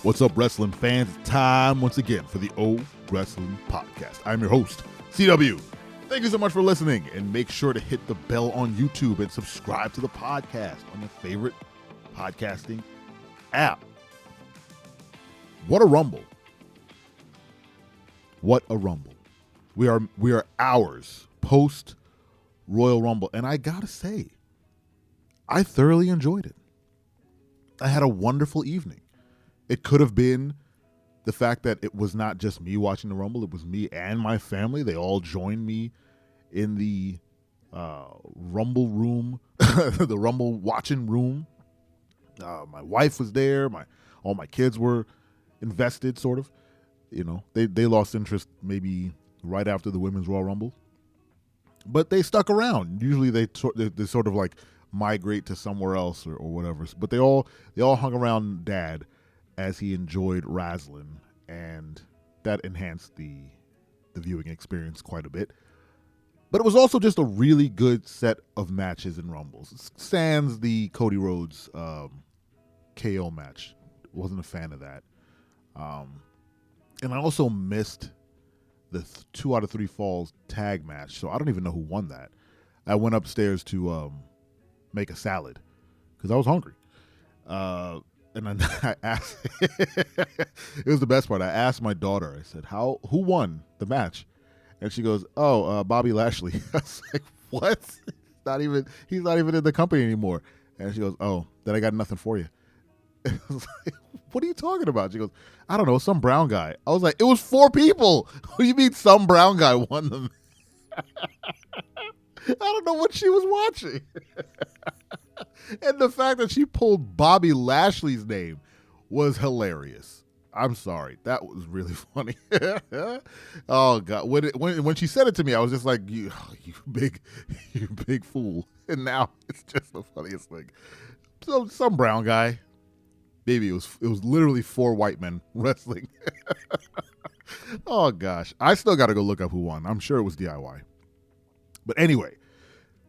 What's up, wrestling fans? It's time once again for the O Wrestling Podcast. I'm your host, CW. Thank you so much for listening, and make sure to hit the bell on YouTube and subscribe to the podcast on your favorite podcasting app. What a rumble. What a rumble. We are hours post Royal Rumble, and I gotta say, I thoroughly enjoyed it. I had a wonderful evening. It could have been the fact that it was not just me watching the Rumble, it was me and my family. They all joined me in the Rumble room, the Rumble watching room. My wife was there. All my kids were invested, sort of. You know, they lost interest maybe right after the Women's Royal Rumble. But they stuck around. Usually they sort of like migrate to somewhere else or whatever. But they all hung around Dad as he enjoyed wrestling, and that enhanced the viewing experience quite a bit. But it was also just a really good set of matches and Rumbles. Sans the Cody Rhodes KO match. Wasn't a fan of that. And I also missed the 2 out of 3 falls tag match, so I don't even know who won that. I went upstairs to make a salad because I was hungry. And then I asked, it was the best part. I asked my daughter, I said, who won the match? And she goes, Bobby Lashley. I was like, what? He's not even in the company anymore. And she goes, then I got nothing for you. I was like, what are you talking about? She goes, I don't know, some brown guy. I was like, it was 4 people. What do you mean some brown guy won them? I don't know what she was watching. And the fact that she pulled Bobby Lashley's name was hilarious. I'm sorry. That was really funny. Oh, God. When she said it to me, I was just like, you big fool. And now it's just the funniest thing. So some brown guy. Maybe it was literally 4 white men wrestling. Oh, gosh. I still got to go look up who won. I'm sure it was DIY. But anyway,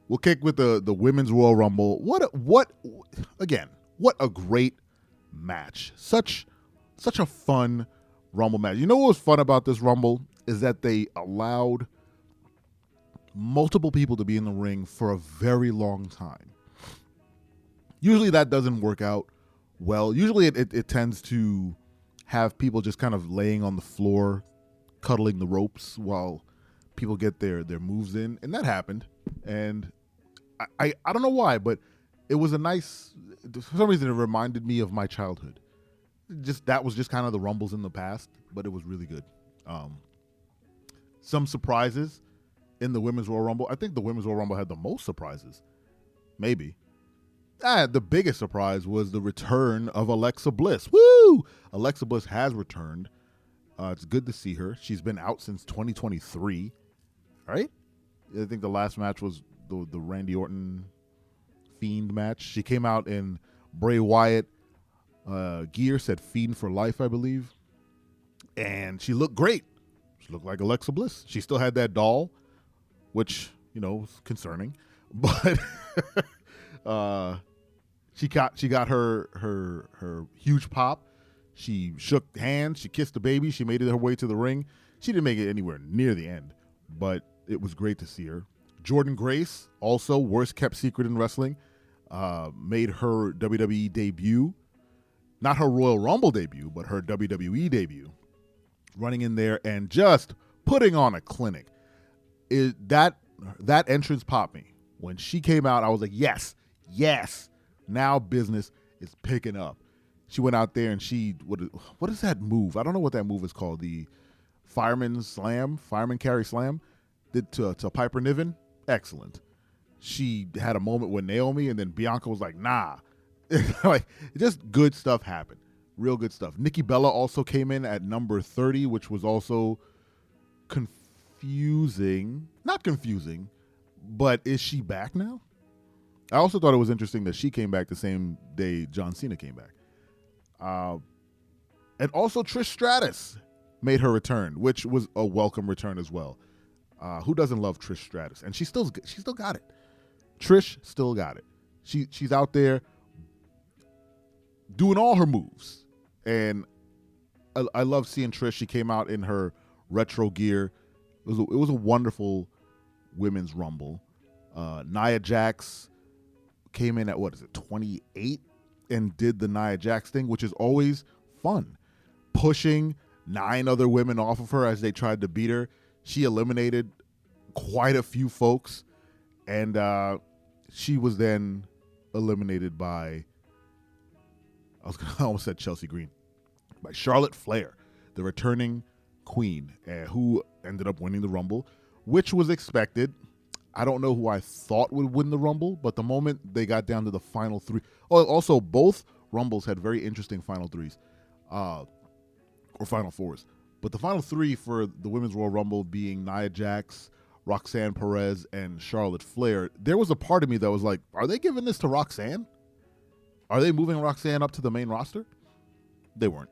we'll kick with the Women's Royal Rumble. What a great match. Such a fun Rumble match. You know what was fun about this Rumble is that they allowed multiple people to be in the ring for a very long time. Usually that doesn't work out well. Usually it tends to have people just kind of laying on the floor, cuddling the ropes while people get their moves in, and that happened. And I don't know why, but it was a nice, for some reason it reminded me of my childhood. That was just kind of the Rumbles in the past, but it was really good. Some surprises in the Women's Royal Rumble. I think the Women's Royal Rumble had the most surprises. Maybe. The biggest surprise was the return of Alexa Bliss. Woo! Alexa Bliss has returned. It's good to see her. She's been out since 2023, right? I think the last match was the Randy Orton Fiend match. She came out in Bray Wyatt gear, said Fiend for life, I believe. And she looked great. She looked like Alexa Bliss. She still had that doll, which, was concerning. But she got her huge pop. She shook hands. She kissed the baby. She made it her way to the ring. She didn't make it anywhere near the end, but it was great to see her. Jordynne Grace, also worst kept secret in wrestling, made her WWE debut. Not her Royal Rumble debut, but her WWE debut. Running in there and just putting on a clinic. That entrance popped me. When she came out, I was like, yes. Now business is picking up. She went out there and what is that move? I don't know what that move is called. The fireman carry slam, did to Piper Niven. Excellent. She had a moment with Naomi, and then Bianca was like, nah. Like, just good stuff happened. Real good stuff. Nikki Bella also came in at number 30, which was also confusing. Not confusing, but is she back now? I also thought it was interesting that she came back the same day John Cena came back. And also Trish Stratus made her return, which was a welcome return as well. Who doesn't love Trish Stratus? And she still got it. Trish still got it. She's out there doing all her moves. And I love seeing Trish. She came out in her retro gear. It was a wonderful women's Rumble. Nia Jax came in at 28, and did the Nia Jax thing, which is always fun. Pushing 9 other women off of her as they tried to beat her. She eliminated quite a few folks, and she was then eliminated by, I almost said Chelsea Green, by Charlotte Flair, the returning queen, who ended up winning the Rumble, which was expected. I don't know who I thought would win the Rumble, but the moment they got down to the final 3, also both Rumbles had very interesting final 3s, or final 4s. But the final 3 for the Women's Royal Rumble being Nia Jax, Roxanne Perez, and Charlotte Flair, there was a part of me that was like, are they giving this to Roxanne? Are they moving Roxanne up to the main roster? They weren't.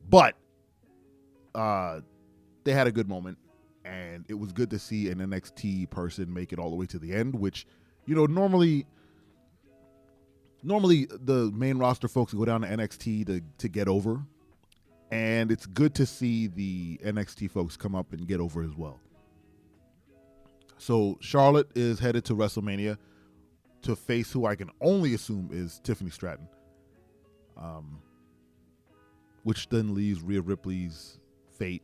But they had a good moment, and it was good to see an NXT person make it all the way to the end, which, normally the main roster folks go down to NXT to get over, and it's good to see the NXT folks come up and get over as well. So Charlotte is headed to WrestleMania to face who I can only assume is Tiffany Stratton, which then leaves Rhea Ripley's fate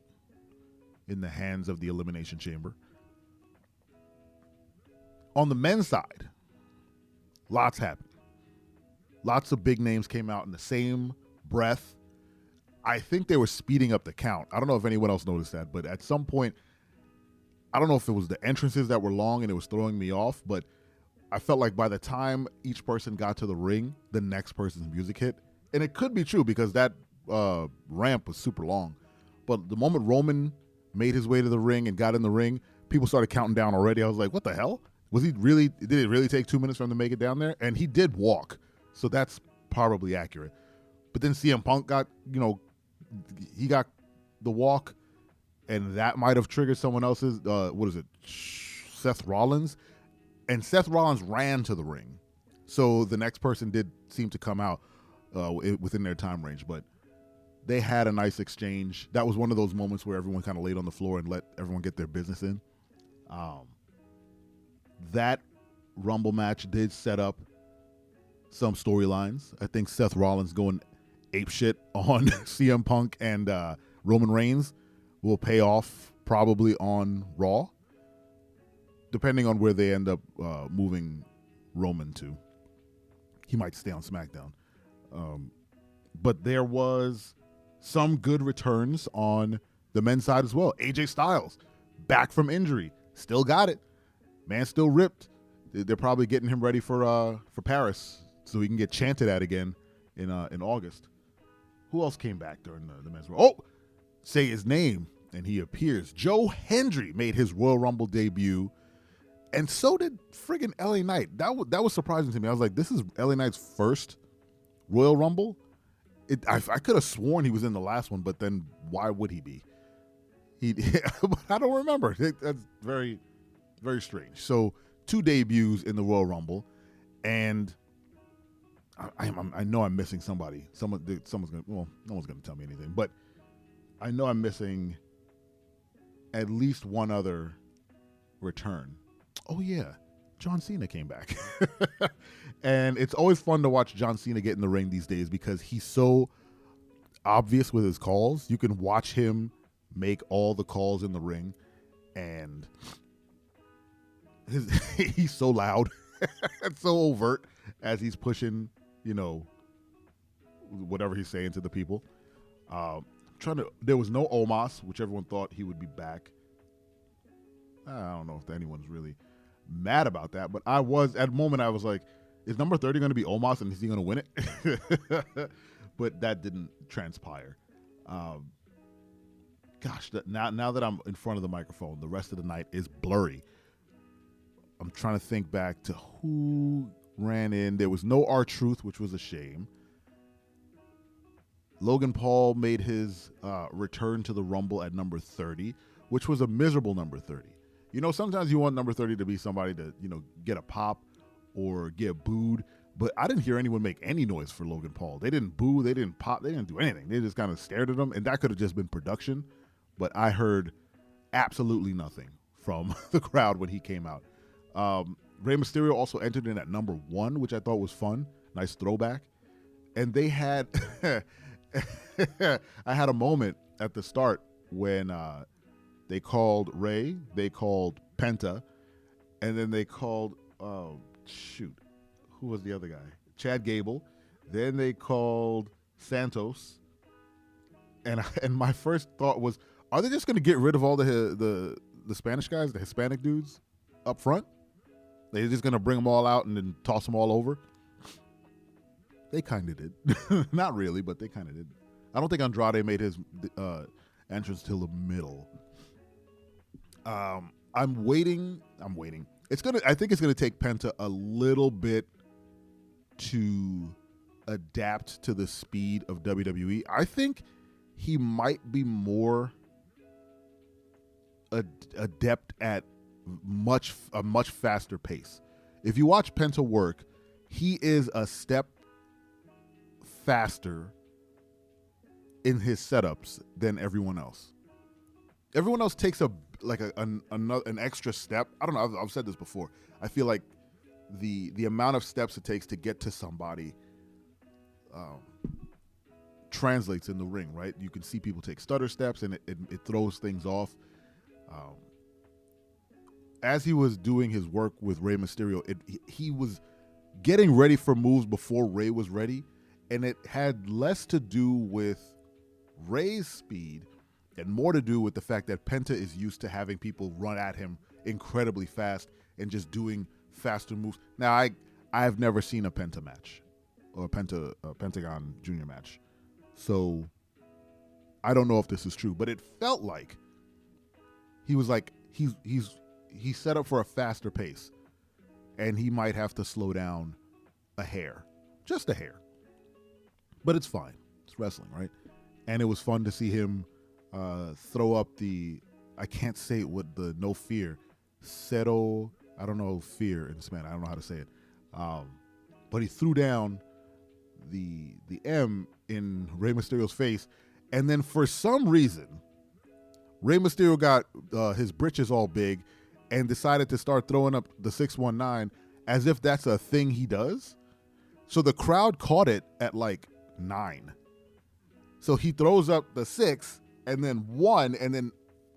in the hands of the Elimination Chamber. On the men's side, lots happened. Lots of big names came out in the same breath. I think they were speeding up the count. I don't know if anyone else noticed that, but at some point, I don't know if it was the entrances that were long and it was throwing me off, but I felt like by the time each person got to the ring, the next person's music hit. And it could be true because that ramp was super long. But the moment Roman made his way to the ring and got in the ring, people started counting down already. I was like, what the hell? Did it really take 2 minutes for him to make it down there? And he did walk, so that's probably accurate. But then CM Punk got, he got the walk, and that might have triggered someone else's, Seth Rollins. And Seth Rollins ran to the ring. So the next person did seem to come out within their time range. But they had a nice exchange. That was one of those moments where everyone kind of laid on the floor and let everyone get their business in. That Rumble match did set up some storylines. I think Seth Rollins going apeshit on CM Punk and Roman Reigns will pay off probably on Raw, depending on where they end up moving Roman to. He might stay on SmackDown. But there was some good returns on the men's side as well. AJ Styles, back from injury, still got it. Man still ripped. They're probably getting him ready for Paris so he can get chanted at again in August. Who else came back during the men's Rumble? Oh, say his name, and he appears. Joe Hendry made his Royal Rumble debut, and so did friggin' LA Knight. That was surprising to me. I was like, this is LA Knight's first Royal Rumble? I could have sworn he was in the last one, but then why would he be? I don't remember. That's very, very strange. So 2 debuts in the Royal Rumble, and I know I'm missing somebody. Someone's gonna. Well, no one's gonna tell me anything, but I know I'm missing at least one other return. Oh yeah, John Cena came back. And it's always fun to watch John Cena get in the ring these days because he's so obvious with his calls. You can watch him make all the calls in the ring, and he's so loud and so overt as he's pushing, whatever he's saying to the people. There was no Omos, which everyone thought he would be back. I don't know if anyone's really mad about that, but I was, at a moment I was like, is number 30 going to be Omos and is he going to win it? But that didn't transpire. Now that I'm in front of the microphone, the rest of the night is blurry. I'm trying to think back to who ran in. There was no R-Truth, which was a shame. Logan Paul made his return to the Rumble at number 30, which was a miserable number 30. Sometimes you want number 30 to be somebody to, get a pop or get booed, But I didn't hear anyone make any noise for Logan Paul. They didn't boo, they didn't pop, they didn't do anything. They just kind of stared at him, and that could have just been production. But I heard absolutely nothing from the crowd when he came out. Rey Mysterio also entered in at number 1, which I thought was fun. Nice throwback. And they had, I had a moment at the start when they called Rey, they called Penta, and then they called, who was the other guy? Chad Gable. Then they called Santos. And my first thought was, are they just going to get rid of all the Spanish guys, the Hispanic dudes up front? They're just going to bring them all out and then toss them all over? They kind of did. Not really, but they kind of did. I don't think Andrade made his entrance till the middle. I'm waiting. I think it's gonna take Penta a little bit to adapt to the speed of WWE. I think he might be more adept at a much faster pace. If you watch Penta work, he is a step faster in his setups than everyone else. Everyone else takes an extra step. I don't know. I've said this before. I feel like the amount of steps it takes to get to somebody translates in the ring, right? You can see people take stutter steps, and it throws things off. As he was doing his work with Rey Mysterio, he was getting ready for moves before Rey was ready, and it had less to do with Rey's speed and more to do with the fact that Penta is used to having people run at him incredibly fast and just doing faster moves. Now, I've never seen a Penta match or a Pentagon Junior match, so I don't know if this is true, but it felt like he was like he's set up for a faster pace, and he might have to slow down a hair, just a hair. But it's fine. It's wrestling, right? And it was fun to see him throw up I can't say it with the no fear. Cero, I don't know fear in Spanish. I don't know how to say it. But he threw down the M in Rey Mysterio's face. And then for some reason, Rey Mysterio got his britches all big and decided to start throwing up the 619 as if that's a thing he does. So the crowd caught it at like 9. So he throws up the 6 and then 1, and then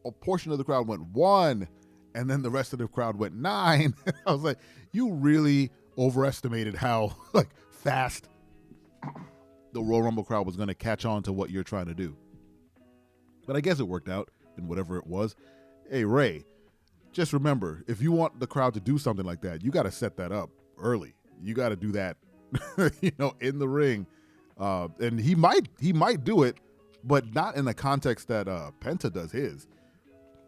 a portion of the crowd went 1, and then the rest of the crowd went 9. I was like, you really overestimated how like fast the Royal Rumble crowd was going to catch on to what you're trying to do. But I guess it worked out in whatever it was. Hey, Ray, just remember, if you want the crowd to do something like that, you got to set that up early. You got to do that, in the ring. And he might do it, but not in the context that Penta does his.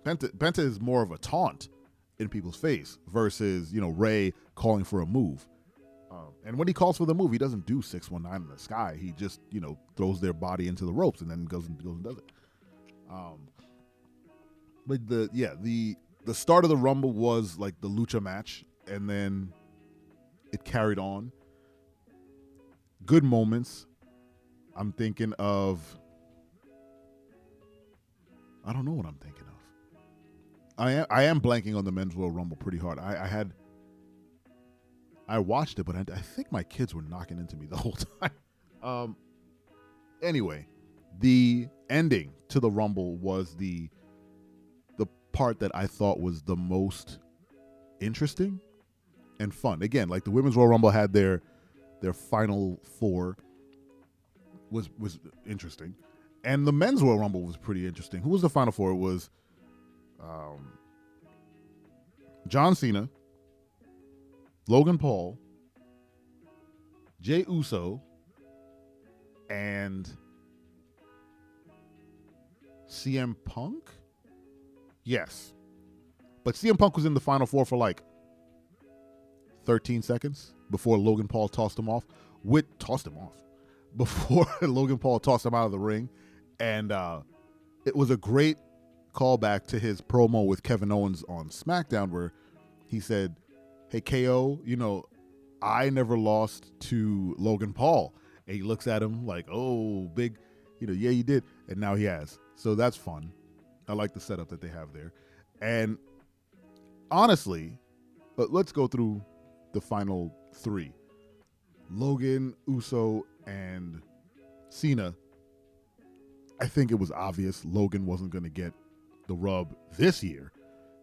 Penta is more of a taunt in people's face versus, Ray calling for a move. And when he calls for the move, he doesn't do 619 in the sky. He just, throws their body into the ropes and then goes and does it. But the start of the Rumble was like the lucha match, and then it carried on. Good moments. I'm thinking of, I don't know what I'm thinking of. I am blanking on the Men's Royal Rumble pretty hard. I watched it, but I think my kids were knocking into me the whole time. Anyway, the ending to the Rumble was the part that I thought was the most interesting and fun. Again, like the Women's Royal Rumble had their final 4 was interesting, and the Men's Royal Rumble was pretty interesting. Who was the final 4? It was John Cena, Logan Paul, Jey Uso, and CM Punk? Yes. But CM Punk was in the final 4 for like 13 seconds before Logan Paul tossed him off. Before Logan Paul tossed him out of the ring. And it was a great callback to his promo with Kevin Owens on SmackDown, where he said, hey, KO, I never lost to Logan Paul. And he looks at him like, oh, big, yeah, you did. And now he has. So that's fun. I like the setup that they have there. And honestly, let's go through the final three. Logan, Uso, and Cena. I think it was obvious Logan wasn't going to get the rub this year.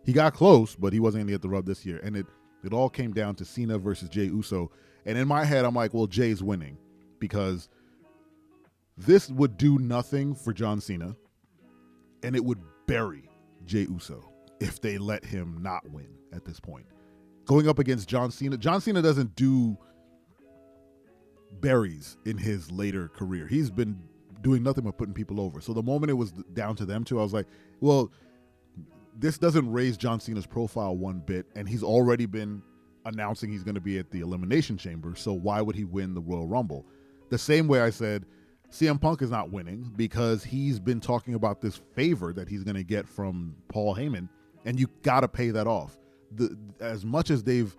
He got close, but he wasn't going to get the rub this year. And it all came down to Cena versus Jey Uso. And in my head, I'm like, well, Jay's winning because this would do nothing for John Cena, and it would bury Jey Uso if they let him not win at this point. Going up against John Cena doesn't do berries in his later career. He's been doing nothing but putting people over. So the moment it was down to them two, I was like, well, this doesn't raise John Cena's profile one bit, and he's already been announcing he's going to be at the Elimination Chamber, so why would he win the Royal Rumble? The same way I said CM Punk is not winning because he's been talking about this favor that he's going to get from Paul Heyman, and you got to pay that off. As much as they've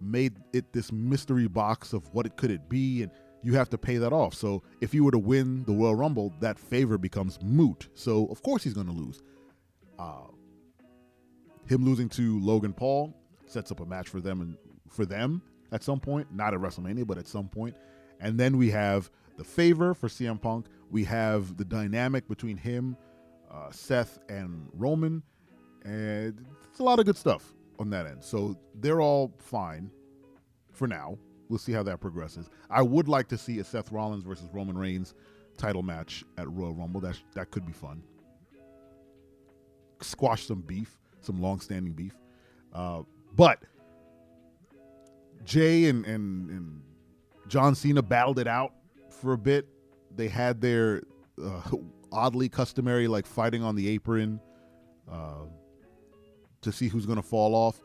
made it this mystery box of what it could be, and you have to pay that off. So if you were to win the Royal Rumble, that favor becomes moot. So of course he's going to lose. Him losing to Logan Paul sets up a match for them at some point, not at WrestleMania, but at some point. And then we have the favor for CM Punk. We have the dynamic between him, Seth, and Roman. And it's a lot of good stuff on that end. So they're all fine for now. We'll see how that progresses. I would like to see a Seth Rollins versus Roman Reigns title match at Royal Rumble. That could be fun. Squash some beef, some long-standing beef. But Jay and John Cena battled it out for a bit. They had their oddly customary like fighting on the apron to see who's going to fall off.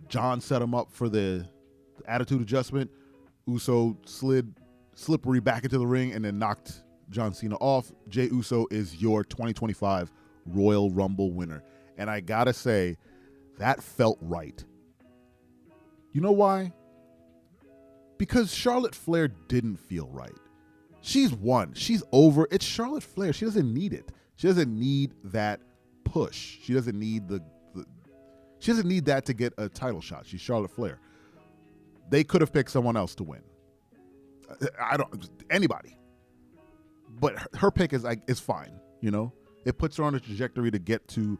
John set him up for the attitude adjustment. Uso slid slippery back into the ring and then knocked John Cena off. Jey Uso is your 2025 Royal Rumble winner. And I gotta say, that felt right. You know why? Because Charlotte Flair didn't feel right. She's won. She's over. It's Charlotte Flair. She doesn't need it. She doesn't need that push. She doesn't need she doesn't need that to get a title shot. She's Charlotte Flair. They could have picked someone else to win. Anybody. But her pick is fine, you know? It puts her on a trajectory to get to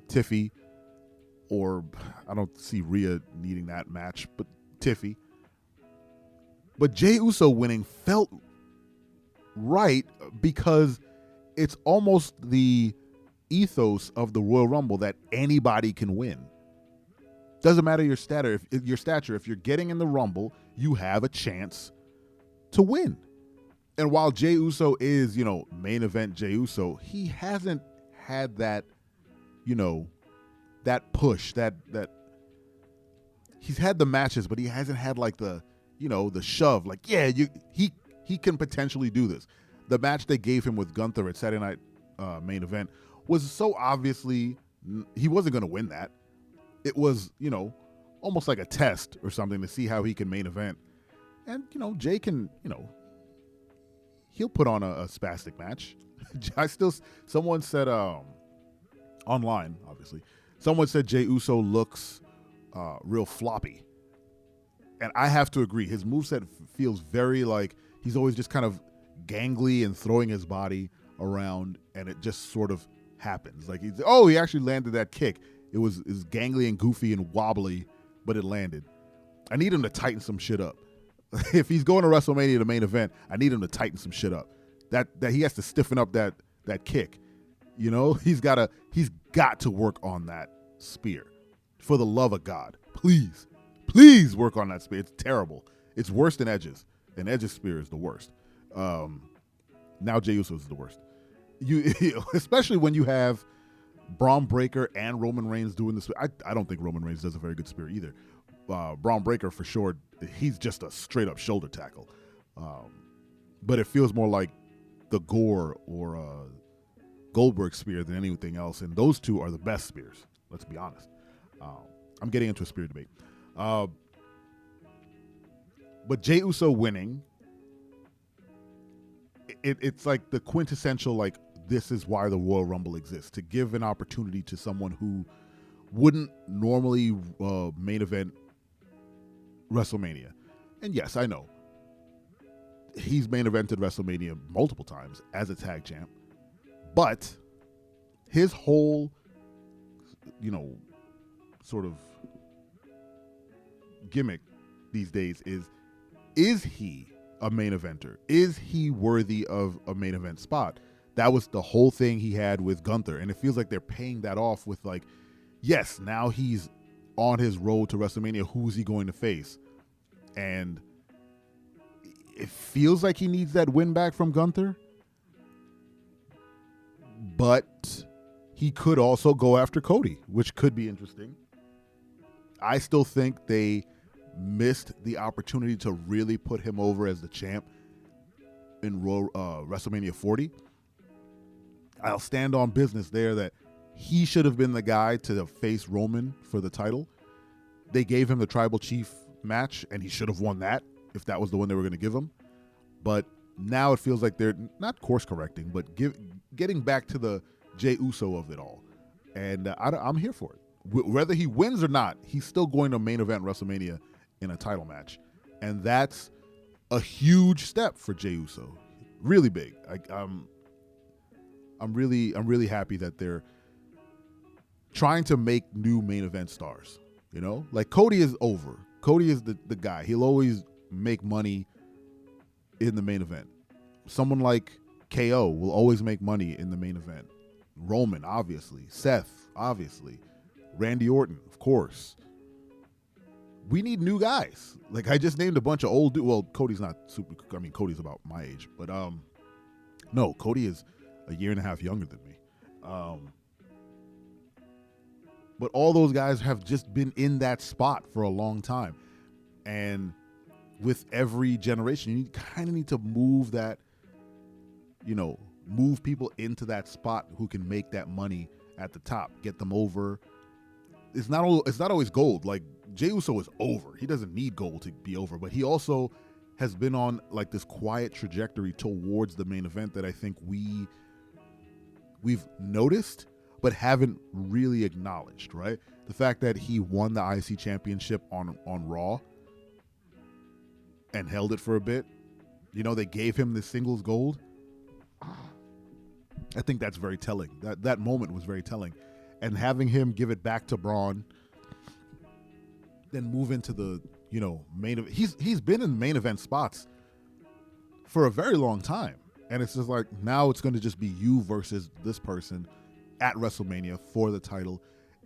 Tiffy, or I don't see Rhea needing that match, but Tiffy. But Jey Uso winning felt right because it's almost the ethos of the Royal Rumble that anybody can win. Doesn't matter your stature. If you're getting in the Rumble, you have a chance to win. And while Jey Uso is, main event Jey Uso, he hasn't had that, that push, that he's had the matches, but he hasn't had like the shove. Like, yeah, he can potentially do this. The match they gave him with Gunther at Saturday Night main event was so obviously he wasn't going to win that. It was, almost like a test or something to see how he can main event. And, Jay can, he'll put on a spastic match. Someone said, online, obviously, someone said Jey Uso looks real floppy. And I have to agree. His moveset feels very like he's always just kind of gangly and throwing his body around, and it just sort of happens. Like he actually landed that kick. It was gangly and goofy and wobbly, but it landed. I need him to tighten some shit up. If he's going to WrestleMania, the main event, I need him to tighten some shit up. That he has to stiffen up that kick. He's got to work on that spear. For the love of God, please work on that spear. It's terrible. It's worse than Edge's, and Edge's spear is the worst. Now Jey Uso is the worst. Especially when you have Braun Breaker and Roman Reigns doing this. I don't think Roman Reigns does a very good spear either. Braun Breaker for sure, he's just a straight up shoulder tackle. But it feels more like the Gore or Goldberg spear than anything else. And those two are the best spears. Let's be honest. I'm getting into a spear debate. But Jey Uso winning, it's like the quintessential, like, this is why the Royal Rumble exists, to give an opportunity to someone who wouldn't normally main event WrestleMania. And yes, I know he's main evented WrestleMania multiple times as a tag champ, but his whole, sort of gimmick these days is he a main eventer? Is he worthy of a main event spot? That was the whole thing he had with Gunther, and it feels like they're paying that off with, like, yes, now he's on his road to WrestleMania. Who's he going to face? And it feels like he needs that win back from Gunther, but he could also go after Cody, which could be interesting. I still think they missed the opportunity to really put him over as the champ in WrestleMania 40. I'll stand on business there that he should have been the guy to face Roman for the title. They gave him the Tribal Chief match, and he should have won that if that was the one they were going to give him. But now it feels like they're not course correcting, but getting back to the Jey Uso of it all. And I'm here for it. Whether he wins or not, he's still going to main event WrestleMania in a title match. And that's a huge step for Jey Uso. Really big. I'm really happy that they're trying to make new main event stars. Like Cody is over. Cody is the guy. He'll always make money in the main event. Someone like KO will always make money in the main event. Roman, obviously. Seth, obviously. Randy Orton, of course. We need new guys. Like, I just named a bunch of old dudes. Well, Cody's not super. I mean, Cody's about my age, but no, Cody is a year and a half younger than me. But all those guys have just been in that spot for a long time. And with every generation, you kind of need to move that, move people into that spot who can make that money at the top, get them over. It's not always gold. Like, Jey Uso is over. He doesn't need gold to be over, but he also has been on, like, this quiet trajectory towards the main event that I think we've noticed but haven't really acknowledged, right? The fact that he won the IC championship on Raw and held it for a bit. They gave him the singles gold. I think that's very telling. That moment was very telling. And having him give it back to Braun, then move into the, main event. He's been in main event spots for a very long time. And it's just like, now it's going to just be you versus this person at WrestleMania for the title.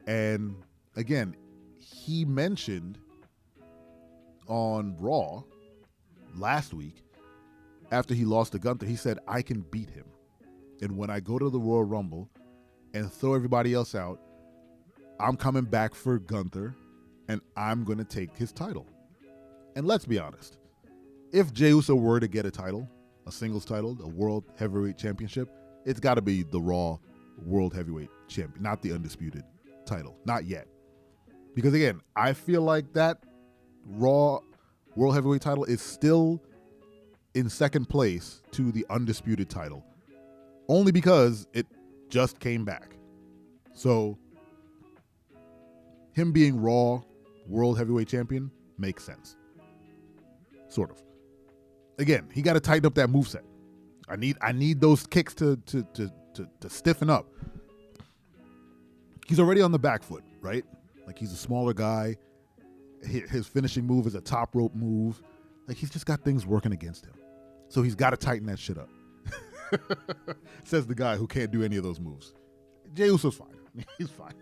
And again, he mentioned on Raw last week, after he lost to Gunther, he said, I can beat him. And when I go to the Royal Rumble and throw everybody else out, I'm coming back for Gunther and I'm going to take his title. And let's be honest, if Jey Uso were to get a title, a singles title, a World Heavyweight Championship, it's got to be the Raw World Heavyweight Champion, not the Undisputed title. Not yet. Because again, I feel like that Raw World Heavyweight title is still in second place to the Undisputed title. Only because it just came back. So, him being Raw World Heavyweight Champion makes sense. Sort of. Again, he got to tighten up that moveset. I need those kicks to stiffen up. He's already on the back foot, right? Like, he's a smaller guy. His finishing move is a top rope move. Like, he's just got things working against him. So he's got to tighten that shit up. Says the guy who can't do any of those moves. Jey Uso's fine. He's fine.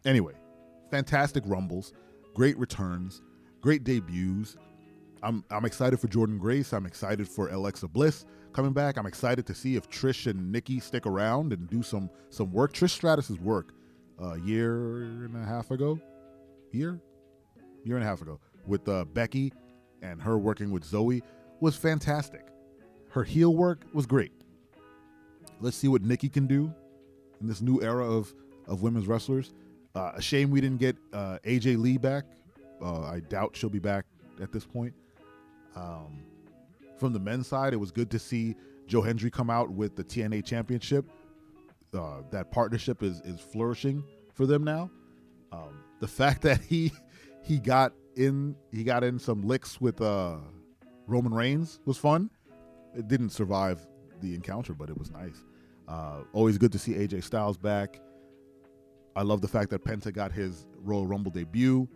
Anyway, fantastic Rumbles, great returns, great debuts. I'm excited for Jordynne Grace. I'm excited for Alexa Bliss coming back. I'm excited to see if Trish and Nikki stick around and do some work. Trish Stratus's work a year and a half ago with Becky and her working with Zoe was fantastic. Her heel work was great. Let's see what Nikki can do in this new era of women's wrestlers. A shame we didn't get AJ Lee back. I doubt she'll be back at this point. From the men's side, it was good to see Joe Hendry come out with the TNA Championship. That partnership is flourishing for them now. The fact that he got in some licks with Roman Reigns was fun. It didn't survive the encounter, but it was nice. Always good to see AJ Styles back. I love the fact that Penta got his Royal Rumble debut.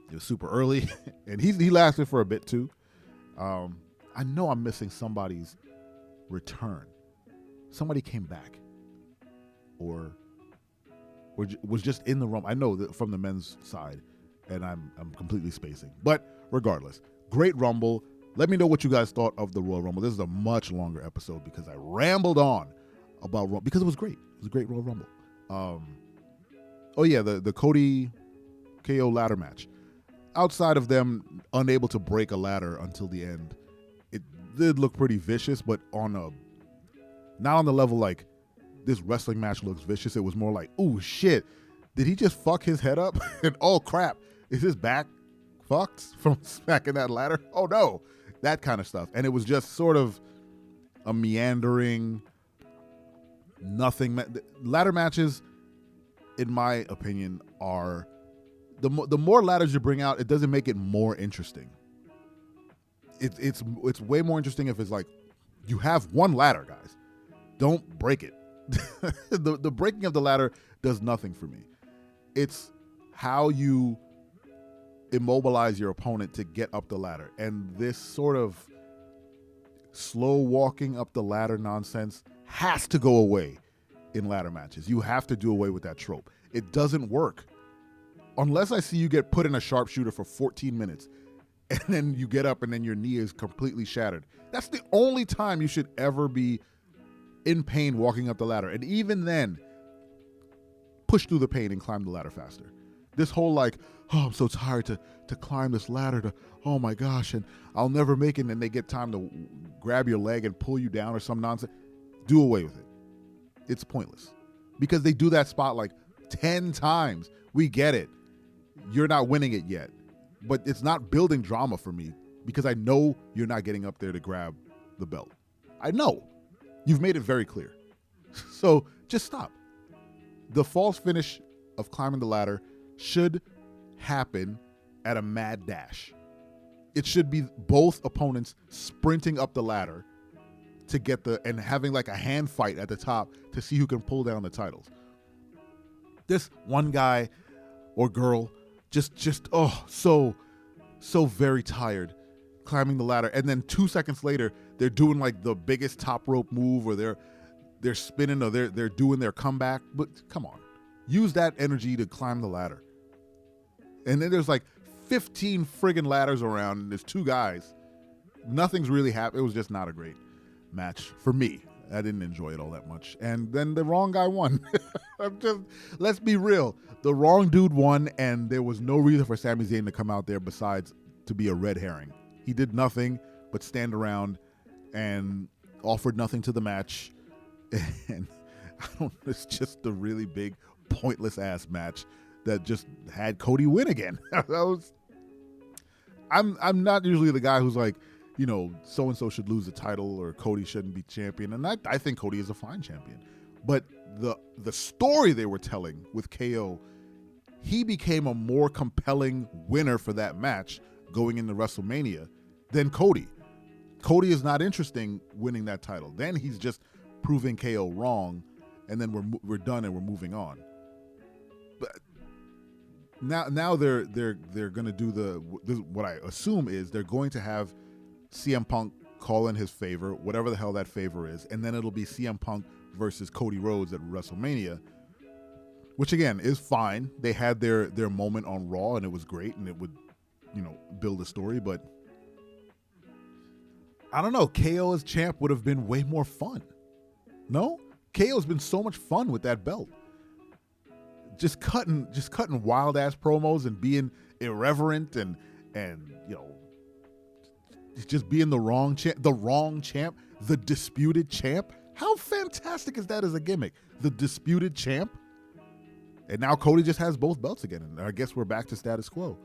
It was super early, and he lasted for a bit too. I know I'm missing somebody's return. Somebody came back, or was just in the Rumble. I know that from the men's side, and I'm completely spacing. But regardless, great Rumble. Let me know what you guys thought of the Royal Rumble. This is a much longer episode because I rambled on about Rumble because it was great. It was a great Royal Rumble. The Cody KO ladder match. Outside of them unable to break a ladder until the end, it did look pretty vicious, but not on the level like this wrestling match looks vicious. It was more like, ooh, shit, did he just fuck his head up? And oh, crap, is his back fucked from smacking that ladder? Oh, no, that kind of stuff. And it was just sort of a meandering nothing. Ladder matches, in my opinion, are the more ladders you bring out, it doesn't make it more interesting. It's way more interesting if it's like you have one ladder, guys. Don't break it. The breaking of the ladder does nothing for me. It's how you immobilize your opponent to get up the ladder. And this sort of slow walking up the ladder nonsense has to go away in ladder matches. You have to do away with that trope. It doesn't work. Unless I see you get put in a sharpshooter for 14 minutes and then you get up and then your knee is completely shattered. That's the only time you should ever be in pain walking up the ladder. And even then, push through the pain and climb the ladder faster. This whole like, oh, I'm so tired to climb this ladder, oh my gosh, and I'll never make it, and they get time to grab your leg and pull you down or some nonsense. Do away with it. It's pointless. Because they do that spot like 10 times. We get it. You're not winning it yet. But it's not building drama for me because I know you're not getting up there to grab the belt. I know. You've made it very clear. So just stop. The false finish of climbing the ladder should happen at a mad dash. It should be both opponents sprinting up the ladder to get and having like a hand fight at the top to see who can pull down the titles. This one guy or girl just so very tired climbing the ladder, and then 2 seconds later they're doing like the biggest top rope move, or they're spinning, or they're doing their comeback. But come on, use that energy to climb the ladder. And then there's like 15 friggin' ladders around, and there's two guys. Nothing's really happened. It was just not a great match for me. I didn't enjoy it all that much. And then the wrong guy won. Let's be real. The wrong dude won, and there was no reason for Sami Zayn to come out there besides to be a red herring. He did nothing but stand around and offered nothing to the match. And it's just a really big, pointless ass match that just had Cody win again. I'm not usually the guy who's like, you know, so-and-so should lose the title or Cody shouldn't be champion. And I think Cody is a fine champion. But the story they were telling with KO, he became a more compelling winner for that match going into WrestleMania than Cody. Cody is not interesting winning that title. Then he's just proving KO wrong, and then we're done and we're moving on. But now they're going to do what I assume is they're going to have CM Punk call in his favor, whatever the hell that favor is, and then it'll be CM Punk versus Cody Rhodes at WrestleMania, which again is fine. They had their moment on Raw and it was great, and it would, you know, build a story, but I don't know. KO as champ would have been way more fun. No? KO has been so much fun with that belt. Just cutting wild ass promos and being irreverent and you know, just being the wrong champ, the disputed champ. How fantastic is that as a gimmick? The disputed champ. And now Cody just has both belts again, and I guess we're back to status quo.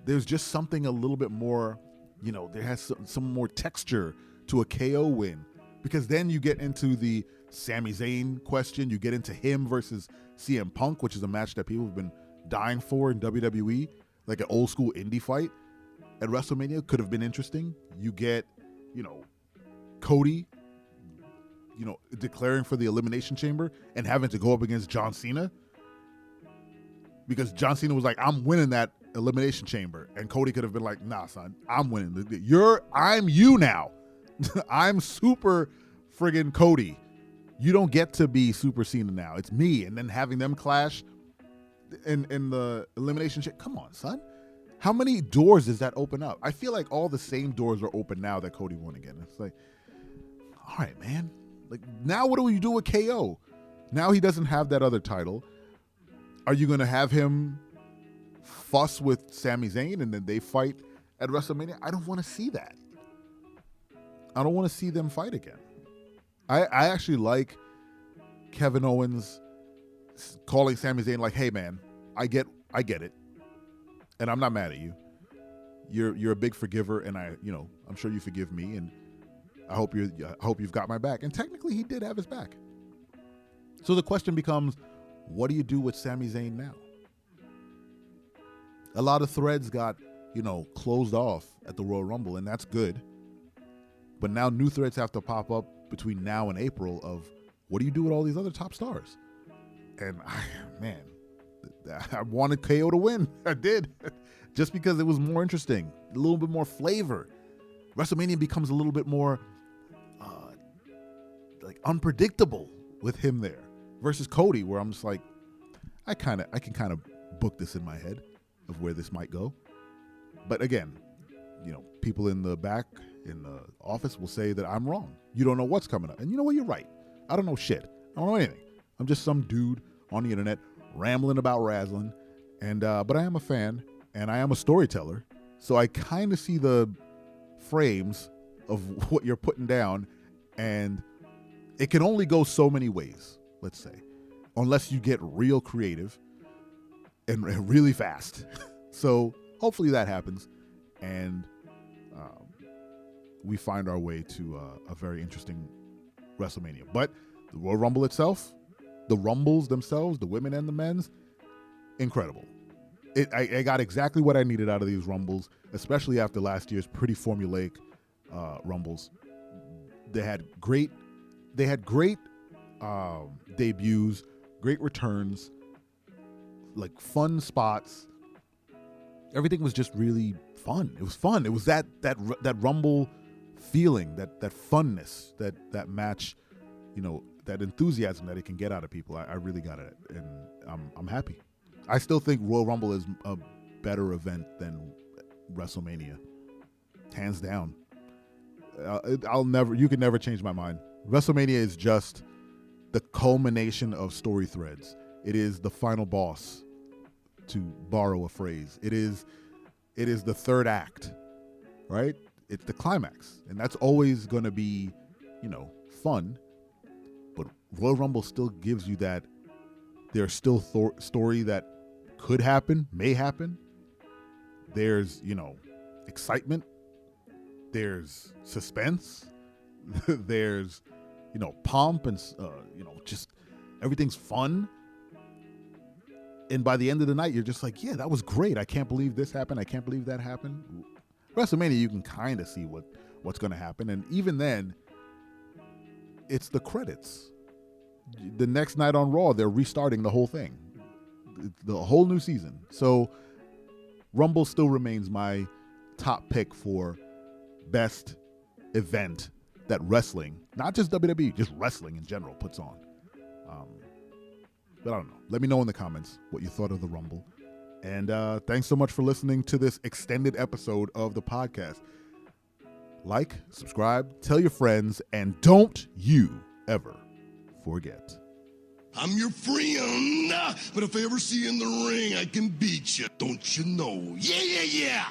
there's just something a little bit more, there has some more texture to a KO win, because then you get into the Sami Zayn question. You get into him versus CM Punk, which is a match that people have been dying for in WWE, like an old school indie fight at WrestleMania. Could have been interesting. You get, Cody, declaring for the Elimination Chamber and having to go up against John Cena, because John Cena was like, I'm winning that Elimination Chamber, and Cody could have been like, nah, son, I'm winning. I'm you now. I'm super friggin' Cody. You don't get to be Super Cena now. It's me. And then having them clash in the Elimination Chamber. Come on, son. How many doors does that open up? I feel like all the same doors are open now that Cody won again. It's like, all right, man. Like, now what do you do with KO? Now he doesn't have that other title. Are you going to have him fuss with Sami Zayn and then they fight at WrestleMania? I don't want to see that. I don't want to see them fight again. I actually like Kevin Owens calling Sami Zayn like, hey, man, I get it. And I'm not mad at you. You're a big forgiver, and I'm sure you forgive me, and I hope you've got my back. And technically he did have his back. So the question becomes, what do you do with Sami Zayn now? A lot of threads got, closed off at the Royal Rumble, and that's good. But now new threads have to pop up between now and April of, what do you do with all these other top stars? And I wanted KO to win. I did. Just because it was more interesting, a little bit more flavor. WrestleMania becomes a little bit more unpredictable with him there versus Cody, where I'm just like, I can kind of book this in my head of where this might go. But again, people in the back in the office will say that I'm wrong. You don't know what's coming up. And you know what? You're right. I don't know shit. I don't know anything. I'm just some dude on the internet rambling about wrestling. But I am a fan and I am a storyteller. So I kind of see the frames of what you're putting down, and it can only go so many ways, let's say, unless you get real creative and really fast. So hopefully that happens, and we find our way to a very interesting WrestleMania. But the Royal Rumble itself, the Rumbles themselves, the women and the men's, incredible. I got exactly what I needed out of these Rumbles, especially after last year's pretty formulaic Rumbles. They had great debuts, great returns, like fun spots. Everything was just really fun. It was fun. It was that Rumble feeling, that funness, that match, that enthusiasm that it can get out of people. I really got it, and I'm happy. I still think Royal Rumble is a better event than WrestleMania, hands down. You can never change my mind. WrestleMania is just the culmination of story threads. It is the final boss, to borrow a phrase. It is the third act, right? It's the climax, and that's always going to be, fun. But Royal Rumble still gives you that. There's still story that could happen, may happen. There's, excitement. There's suspense. There's, pomp and, just everything's fun. And by the end of the night, you're just like, yeah, that was great. I can't believe this happened. I can't believe that happened. WrestleMania, you can kind of see what's going to happen. And even then, it's the credits. The next night on Raw, they're restarting the whole thing. The whole new season. So Rumble still remains my top pick for best event that wrestling, not just WWE, just wrestling in general, puts on. But I don't know. Let me know in the comments what you thought of the Rumble. And thanks so much for listening to this extended episode of the podcast. Like, subscribe, tell your friends, and don't you ever forget. I'm your friend, but if I ever see you in the ring, I can beat you. Don't you know? Yeah, yeah, yeah.